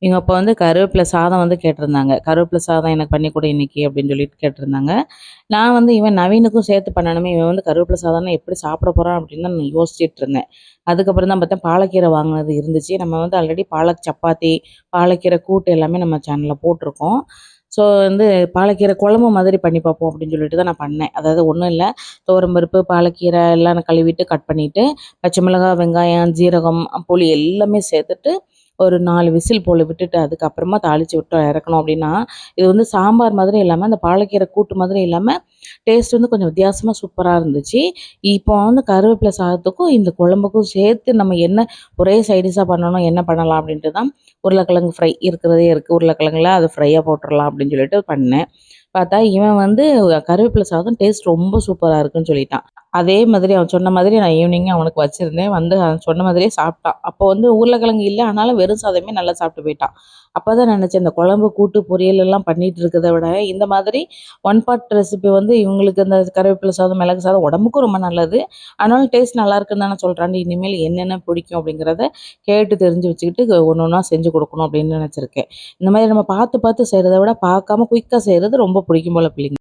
எங்க அப்பா வந்து கருவேப்பில சாதம் வந்து கேட்டிருந்தாங்க. கருவேப்பில சாதம் எனக்கு பண்ணி குடு இன்னைக்கு அப்படின்னு சொல்லிட்டு கேட்டிருந்தாங்க. நான் வந்து இவன் நவீனுக்கும் சேர்த்து பண்ணணுமே, இவன் வந்து கருவேப்பில சாதம்னா எப்படி சாப்பிட போறான் அப்படின்னு தான் நான் யோசிச்சுட்டு இருந்தேன். அதுக்கப்புறம் தான் பார்த்தேன் பாலக்கீரை வாங்கினது இருந்துச்சு. நம்ம வந்து ஆல்ரெடி பாலக் சப்பாத்தி, பாலக்கீரை கூட்டு எல்லாமே நம்ம சேனல்ல போட்டிருக்கோம். ஸோ வந்து பாலக்கீரை குழம்பு மாதிரி பண்ணி பார்ப்போம் அப்படின்னு சொல்லிட்டு தான் நான் பண்ணேன். அதாவது ஒண்ணும் இல்ல, துவரம்பருப்பு, பாலக்கீரை எல்லாம் நான் கழுவிட்டு கட் பண்ணிட்டு, பச்சை மிளகாய், வெங்காயம், ஜீரகம், புளி எல்லாமே சேர்த்துட்டு ஒரு 4 விசில் போல விட்டுட்டு அதுக்கப்புறமா தாளிச்சு விட்டு இறக்கணும் அப்படின்னா, இது வந்து சாம்பார் மாதிரி இல்லாம, அந்த பாலக்கீரை கூட்டு மாதிரி இல்லாம, டேஸ்ட் வந்து கொஞ்சம் வித்தியாசமா சூப்பரா இருந்துச்சு. இப்போ வந்து கருவேப்பிலை சாதத்துக்கும், இந்த குழம்புக்கும் சேர்த்து நம்ம என்ன ஒரே சைட் டிஷ்ஷா பண்ணணும், என்ன பண்ணலாம் அப்படின்ட்டு தான் உருளைக்கிழங்கு ஃப்ரை இருக்கிறதே இருக்கு. உருளைக்கிழங்குல அத ஃப்ரையா போட்டுறலாம் அப்படின்னு சொல்லிட்டு பண்ணேன். பார்த்தா இவன் வந்து கருவேப்பிலை சாதம் டேஸ்ட் ரொம்ப சூப்பரா இருக்குன்னு சொல்லிட்டான். அதே மாதிரி அவன் சொன்ன மாதிரி நான் ஈவினிங்கே அவனுக்கு வச்சிருந்தேன். வந்து அவன் சொன்ன மாதிரியே சாப்பிட்டான். அப்போ வந்து உருளைக்கிழங்கு இல்ல. ஆனாலும் வெறும் சாதமே நல்லா சாப்பிட்டு போயிட்டான். அப்பதான் நினைச்சேன், இந்த குழம்பு, கூட்டு, பொரியல் எல்லாம் பண்ணிட்டு இருக்கிறத விட, இந்த மாதிரி ஒன் பாட் ரெசிபி வந்து இவங்களுக்கு இந்த கருவேப்பிலை சாதம், மிளகு சாதம் உடம்புக்கும் ரொம்ப நல்லது. ஆனாலும் டேஸ்ட் நல்லா இருக்குன்னு தானே சொல்றாங்க. இனிமேல் என்னென்ன பிடிக்கும் அப்படிங்கிறத கேட்டு தெரிஞ்சு வச்சுக்கிட்டு ஒண்ணு ஒண்ணா செஞ்சு கொடுக்கணும் அப்படின்னு நினைச்சிருக்கேன். இந்த மாதிரி நம்ம பார்த்து பார்த்து செய்றத விட, பார்க்காம குயிக்கா செய்றது ரொம்ப பிடிக்கும் போல பிள்ளைங்களுக்கு.